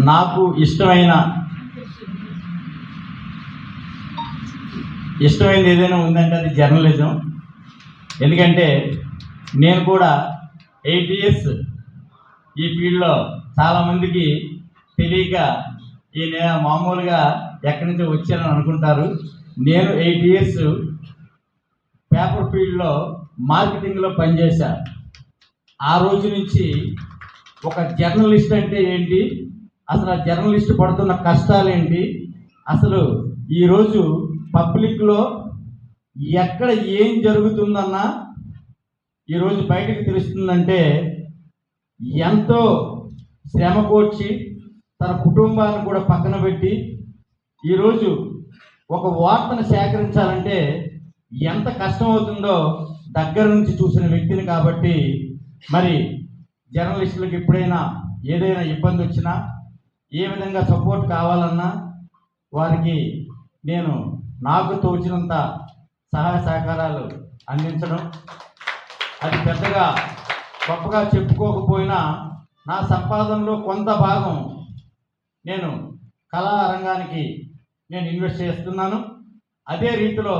నాకు ఇష్టమైనది ఏదైనా ఉందంటే అది జర్నలిజం. ఎందుకంటే నేను కూడా 8 ఇయర్స్ ఈ ఫీల్డ్లో చాలామందికి తెలియక నేను మామూలుగా ఎక్కడి నుంచో వచ్చానని అనుకుంటారు. నేను 8 ఇయర్స్ పేపర్ ఫీల్డ్లో మార్కెటింగ్లో పనిచేశాను. ఆ రోజు నుంచి ఒక జర్నలిస్ట్ అంటే ఏంటి, అసలు ఆ జర్నలిస్ట్ పడుతున్న కష్టాలు ఏంటి, అసలు ఈరోజు పబ్లిక్లో ఎక్కడ ఏం జరుగుతుందన్నా ఈరోజు బయటకు తెలుస్తుందంటే ఎంతో శ్రమ కోర్చి తన కుటుంబాన్ని కూడా పక్కన పెట్టి ఈరోజు ఒక వార్తను సేకరించాలంటే ఎంత కష్టం అవుతుందో దగ్గర నుంచి చూసిన వ్యక్తిని. కాబట్టి మరి జర్నలిస్టులకు ఎప్పుడైనా ఏదైనా ఇబ్బంది వచ్చినా, ఏ విధంగా సపోర్ట్ కావాలన్నా వారికి నేను నాకు తోచినంత సహాయ సహకారాలు అందించడం, అది పెద్దగా గొప్పగా చెప్పుకోకపోయినా నా సంపాదనలో కొంత భాగం నేను కళారంగానికి నేను ఇన్వెస్ట్ చేస్తున్నాను. అదే రీతిలో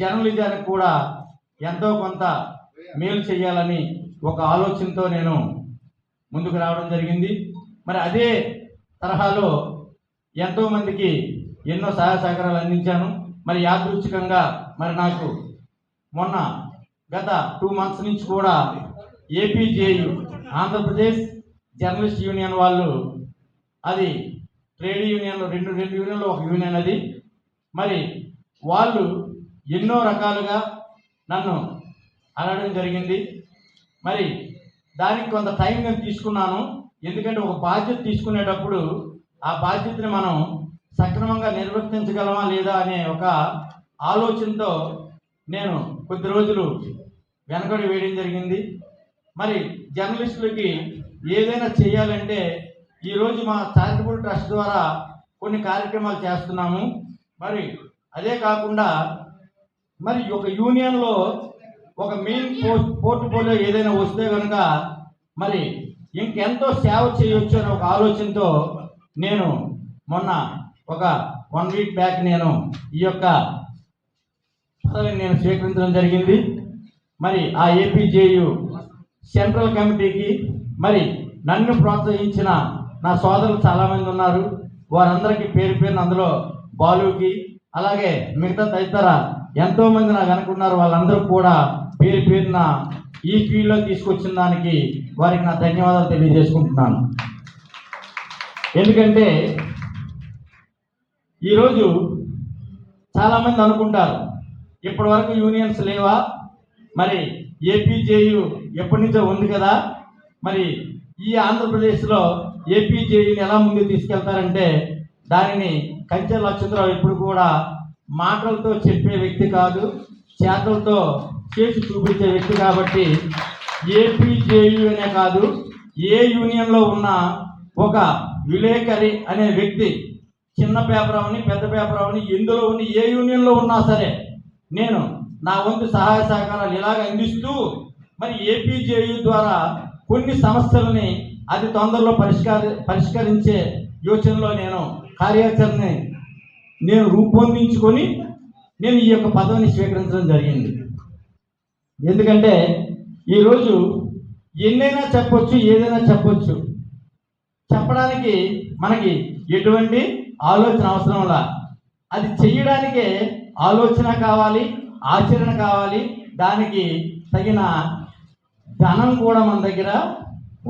జర్నలిజానికి కూడా ఎంతో కొంత మేలు చేయాలని ఒక ఆలోచనతో నేను ముందుకు రావడం జరిగింది. మరి అదే తరహాలో ఎంతోమందికి ఎన్నో సహాయ సహకారాలు అందించాను. మరి యాదృచ్ఛికంగా మరి నాకు మొన్న గత 2 మంత్స్ నుంచి కూడా ఏపీజేయు ఆంధ్రప్రదేశ్ జర్నలిస్ట్ యూనియన్ వాళ్ళు, అది ట్రేడ్ యూనియన్లో రెండు యూనియన్లో ఒక యూనియన్ అది, మరి వాళ్ళు ఎన్నో రకాలుగా నన్ను అడగడం జరిగింది. మరి దానికి కొంత టైం నేను తీసుకున్నాను. ఎందుకంటే ఒక బాధ్యత తీసుకునేటప్పుడు ఆ బాధ్యతని మనం సక్రమంగా నిర్వర్తించగలమా లేదా అనే ఒక ఆలోచనతో నేను కొద్ది రోజులు వెనకడి వేయడం జరిగింది. మరి జర్నలిస్టులకి ఏదైనా చేయాలంటే ఈరోజు మా చారిటబుల్ ట్రస్ట్ ద్వారా కొన్ని కార్యక్రమాలు చేస్తున్నాము. మరి అదే కాకుండా మరి ఒక యూనియన్లో ఒక మెయిన్ పోర్ట్ఫోలియో ఏదైనా వస్తే కనుక మరి ఇంకెంతో సేవ చేయొచ్చు అనే ఒక ఆలోచనతో నేను మొన్న ఒక 1 వీక్ బ్యాక్ నేను ఈ యొక్క పదవిని నేను స్వీకరించడం జరిగింది. మరి ఆ ఏపీజేయు సెంట్రల్ కమిటీకి మరి నన్ను ప్రోత్సహించిన నా సోదరులు చాలామంది ఉన్నారు. వారందరికీ పేరు పేరున, అందులో బాలుకి అలాగే మిగతా తదితర ఎంతోమంది నాకు అనుకున్నారు. వాళ్ళందరూ కూడా పేరు పేరున ఈ ఫీల్డ్లో తీసుకొచ్చిన దానికి వారికి నా ధన్యవాదాలు తెలియజేసుకుంటున్నాను. ఎందుకంటే ఈరోజు చాలామంది అనుకుంటారు ఇప్పటి వరకు యూనియన్స్ లేవా, మరి ఏపీజేయు ఎప్పటి నుంచో ఉంది కదా, మరి ఈ ఆంధ్రప్రదేశ్లో ఏపీజేయుని ఎలా ముందుకు తీసుకెళ్తారంటే దానిని కంచె లక్ష్మణరావు ఎప్పుడు కూడా మాటలతో చెప్పే వ్యక్తి కాదు, చేతలతో చేసి చూపించే వ్యక్తి. కాబట్టి ఏపీజేయు అనే కాదు, ఏ యూనియన్లో ఉన్న ఒక విలేకరి అనే వ్యక్తి, చిన్న పేపర్ అవని పెద్ద పేపర్ అవని ఎందులో ఉండి ఏ యూనియన్లో ఉన్నా సరే నేను నా వంతు సహాయ సహకారాలు ఇలాగ అందిస్తూ మరి ఏపీజేయు ద్వారా కొన్ని సమస్యలని అది తొందరలో పరిష్కరించే యోచనలో నేను కార్యాచరణని నేను రూపొందించుకొని నేను ఈ యొక్క పదవిని స్వీకరించడం జరిగింది. ఎందుకంటే ఈరోజు ఎన్నైనా చెప్పొచ్చు, ఏదైనా చెప్పొచ్చు, చెప్పడానికి మనకి ఎటువంటి ఆలోచన అవసరంలా, అది చెయ్యడానికే ఆలోచన కావాలి, ఆచరణ కావాలి, దానికి తగిన ధనం కూడా మన దగ్గర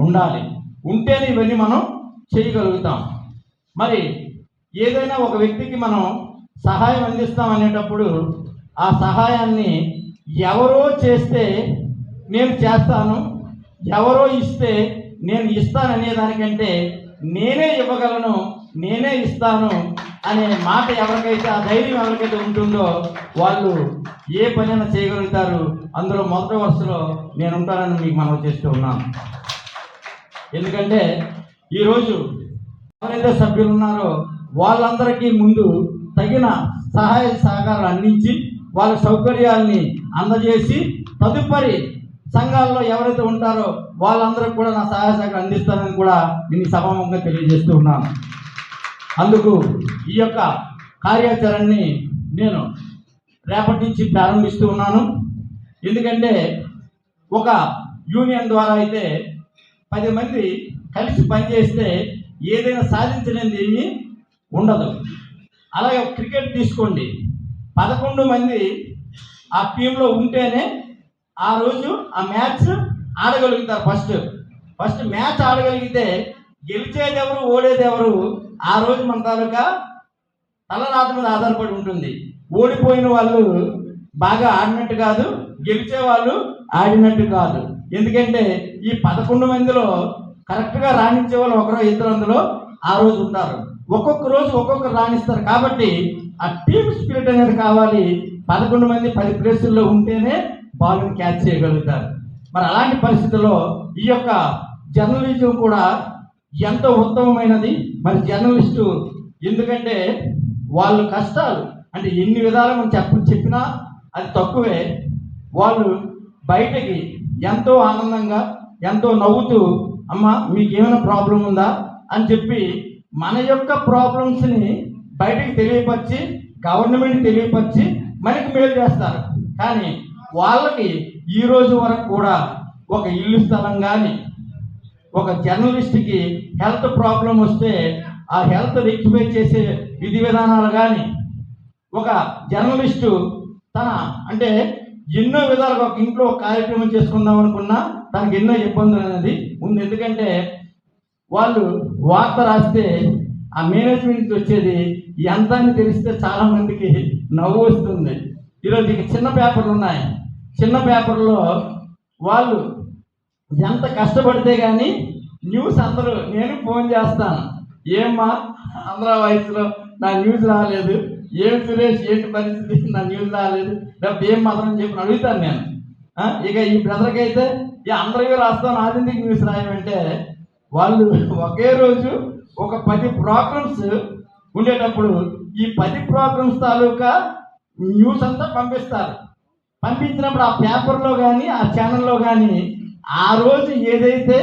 ఉండాలి. ఉంటేనే ఇవన్నీ మనం చేయగలుగుతాం. మరి ఏదైనా ఒక వ్యక్తికి మనం సహాయం అందిస్తాం అనేటప్పుడు ఆ సహాయాన్ని ఎవరో చేస్తే నేను చేస్తాను, ఎవరో ఇస్తే నేను ఇస్తాననే దానికంటే నేనే ఇవ్వగలను, నేనే ఇస్తాను అనే మాట ఎవరికైతే, ఆ ధైర్యం ఎవరికైతే ఉంటుందో వాళ్ళు ఏ పనైనా చేయగలుగుతారు. అందులో మొదటి వరుసలో నేను ఉంటానని మీకు మనవి చేస్తూ ఉన్నాను. ఎందుకంటే ఈరోజు ఎవరైతే సభ్యులు ఉన్నారో వాళ్ళందరికీ ముందు తగిన సహాయ సహకారాలు అందించి వాళ్ళ సౌకర్యాల్ని అందజేసి తదుపరి సంఘాల్లో ఎవరైతే ఉంటారో వాళ్ళందరూ కూడా నా సహాయ సహకారం అందిస్తానని కూడా నేను సభాముఖంగా తెలియజేస్తూ ఉన్నాను. అందుకు ఈ యొక్క కార్యాచరణని నేను రేపటి నుంచి ప్రారంభిస్తూ ఉన్నాను. ఎందుకంటే ఒక యూనియన్ ద్వారా అయితే 10 మంది కలిసి పనిచేస్తే ఏదైనా సాధించలేనిది ఏమీ ఉండదు. అలాగే క్రికెట్ తీసుకోండి, 11 మంది ఆ టీంలో ఉంటేనే ఆ రోజు ఆ మ్యాచ్ ఆడగలుగుతారు. ఫస్ట్ మ్యాచ్ ఆడగలిగితే గెలిచేది ఎవరు ఓడేది ఎవరు ఆ రోజు మన తాలూకా తలరాత మీద ఆధారపడి ఉంటుంది. ఓడిపోయిన వాళ్ళు బాగా ఆడినట్టు కాదు, గెలిచే వాళ్ళు ఆడినట్టు కాదు. ఎందుకంటే ఈ 11 మందిలో కరెక్ట్గా రాణించే వాళ్ళు ఒకరో ఇద్దరు అందులో ఆ రోజు ఉంటారు. ఒక్కొక్క రోజు ఒక్కొక్కరు రాణిస్తారు. కాబట్టి ఆ టీమ్ స్పిరిట్ అనేది కావాలి. 11 మంది 10 ప్లేసుల్లో ఉంటేనే బాల్ని క్యాచ్ చేయగలుగుతారు. మరి అలాంటి పరిస్థితుల్లో ఈ యొక్క జర్నలిజం కూడా ఎంతో ఉత్తమమైనది. మరి జర్నలిస్టు ఎందుకంటే వాళ్ళు కష్టాలు అంటే ఎన్ని విధాలు మనం చెప్పినా అది తక్కువే. వాళ్ళు బయటకి ఎంతో ఆనందంగా ఎంతో నవ్వుతూ అమ్మ మీకు ఏమైనా ప్రాబ్లం ఉందా అని చెప్పి మన యొక్క ప్రాబ్లమ్స్ని బయటకు తెలియపరిచి గవర్నమెంట్ తెలియపరిచి మనకి మేలు చేస్తారు. కానీ వాళ్ళకి ఈ రోజు వరకు కూడా ఒక ఇల్లు స్థలం కానీ ఒక జర్నలిస్ట్కి హెల్త్ ప్రాబ్లం వస్తే ఆ హెల్త్ రెక్టిఫై చేసే విధి విధానాలు కానీ ఒక జర్నలిస్టు తన అంటే ఎన్నో విధాలుగా ఒక ఇంట్లో ఒక కార్యక్రమం చేసుకుందాం అనుకున్నా తనకు ఎన్నో ఇబ్బందులు అనేది ఉంది. ఎందుకంటే వాళ్ళు వార్త రాస్తే ఆ మేనేజ్మెంట్ వచ్చేది ఎంత అని తెలిస్తే చాలా మందికి నవ్వు వస్తుంది. ఈరోజు ఇక చిన్న పేపర్లు ఉన్నాయి, చిన్న పేపర్లో వాళ్ళు ఎంత కష్టపడితే కానీ న్యూస్ అందరూ నేను ఫోన్ చేస్తాను, ఏమ్మా ఆంధ్ర వయసులో నా న్యూస్ రాలేదు, ఏం సురేష్ ఏంటి పరిస్థితి నా న్యూస్ రాలేదు, లేకపోతే ఏం మాత్రం అని చెప్పి అడుగుతాను నేను. ఇక ఈ బ్రదర్కి అయితే ఇక అందరికీ రాస్తాను ఆదింటికి న్యూస్ రాయమంటే వాళ్ళు ఒకే రోజు ఒక 10 ప్రోగ్రామ్స్ ఉండేటప్పుడు ఈ 10 ప్రోగ్రామ్స్ తాలూకా న్యూస్ అంతా పంపిస్తారు. పంపించినప్పుడు ఆ పేపర్లో కానీ ఆ ఛానల్లో కానీ ఆ రోజు ఏదైతే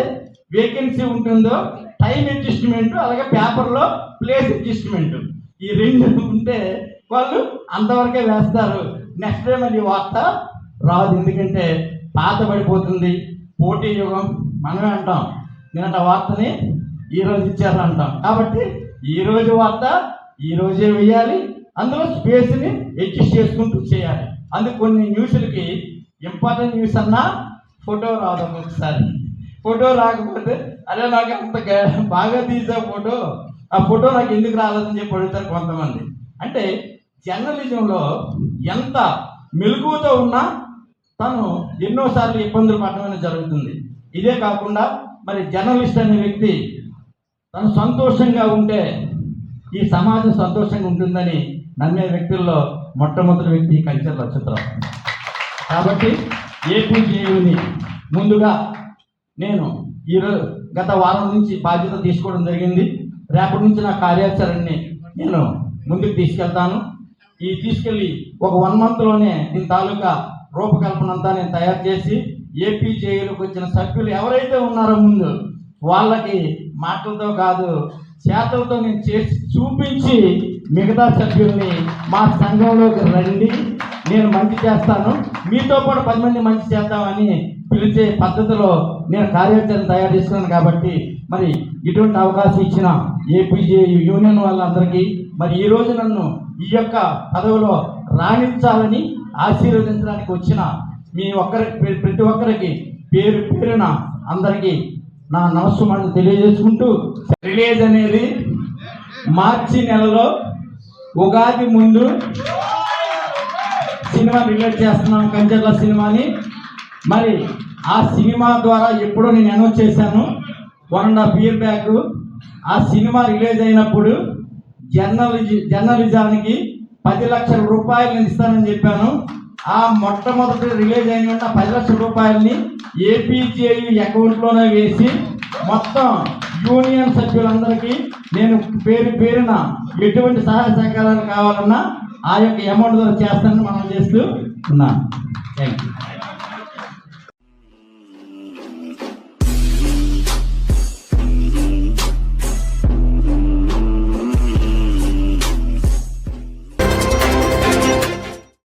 వేకెన్సీ ఉంటుందో టైం అడ్జస్ట్మెంట్ అలాగే పేపర్లో ప్లేస్ అడ్జస్ట్మెంట్ ఈ 2 ఉంటే వాళ్ళు అంతవరకే వేస్తారు. నెక్స్ట్ డే మళ్ళీ వార్త రాదు. ఎందుకంటే పాత పడిపోతుంది, పోటీ యుగం మనమే అంటాం. నిన్నటి వార్తని ఈరోజు ఇచ్చారు అంటాం. కాబట్టి ఈరోజు వార్త ఈరోజే వేయాలి, అందులో స్పేస్ని అడ్జస్ట్ చేసుకుంటూ చేయాలి. అందుకు కొన్ని న్యూస్లకి ఇంపార్టెంట్ న్యూస్ అన్నా ఫోటో రాదు. ఒకసారి ఫోటో రాకపోతే అదే నాకు అంత బాగా తీసే ఫోటో, ఆ ఫోటో నాకు ఎందుకు రాలేదని చెప్పి అడుగుతారు కొంతమంది. అంటే జర్నలిజంలో ఎంత మెలకువతో ఉన్నా తను ఎన్నోసార్లు ఇబ్బందులు పడడం జరుగుతుంది. ఇదే కాకుండా మరి జర్నలిస్ట్ అనే వ్యక్తి తను సంతోషంగా ఉంటే ఈ సమాజం సంతోషంగా ఉంటుందని నమ్మే వ్యక్తుల్లో మొట్టమొదటి వ్యక్తి కంచెల నక్షత్రం. కాబట్టి ఏపీజేయుని ముందుగా నేను ఈరోజు గత వారం నుంచి బాధ్యత తీసుకోవడం జరిగింది. రేపటి నుంచి నా కార్యాచరణని నేను ముందుకు తీసుకెళ్తాను. ఈ తీసుకెళ్ళి ఒక 1 monthలోనే దీని తాలూకా రూపకల్పన అంతా నేను తయారు చేసి ఏపీజేయులకు వచ్చిన సభ్యులు ఎవరైతే ఉన్నారో ముందు వాళ్ళకి మాటలతో కాదు చేతలతో నేను చేసి చూపించి మిగతా సభ్యుల్ని మా సంఘంలోకి రండి, నేను మంచి చేస్తాను, మీతో పాటు 10 మంది మంచి చేద్దామని పిలిచే పద్ధతిలో నేను కార్యాచరణ తయారు చేస్తున్నాను. కాబట్టి మరి ఇటువంటి అవకాశం ఇచ్చిన ఏపీజేయు యూనియన్ వాళ్ళందరికీ మరి ఈరోజు నన్ను ఈ యొక్క పదవిలో రాణించాలని ఆశీర్వదించడానికి వచ్చిన మీ ప్రతి ఒక్కరికి పేరు పేరున అందరికీ నా నమస్కారం తెలియజేసుకుంటూ, రిలీజ్ అనేది మార్చి నెలలో ఉగాది ముందు సినిమా రిలీజ్ చేస్తున్నాం, కంచెర్ల సినిమాని. మరి ఆ సినిమా ద్వారా ఎప్పుడో నేను అనౌన్స్ చేశాను 1.5 year బ్యాక్. ఆ సినిమా రిలీజ్ అయినప్పుడు జర్నలిజానికి 10 లక్షల రూపాయలు నేను ఇస్తానని చెప్పాను. ఆ మొట్టమొదటి రిలీజ్ అయిన 10 లక్షల రూపాయలని ఏపీజేయు అకౌంట్లోనే వేసి మొత్తం యూనియన్ సభ్యులందరికీ నేను పేరు పేరున ఎటువంటి సహాయ సహకారాలు కావాలన్నా ఆ యొక్క అమౌంట్ ద్వారా చేస్తానని మనం చేస్తూ ఉన్నాను. Thank you.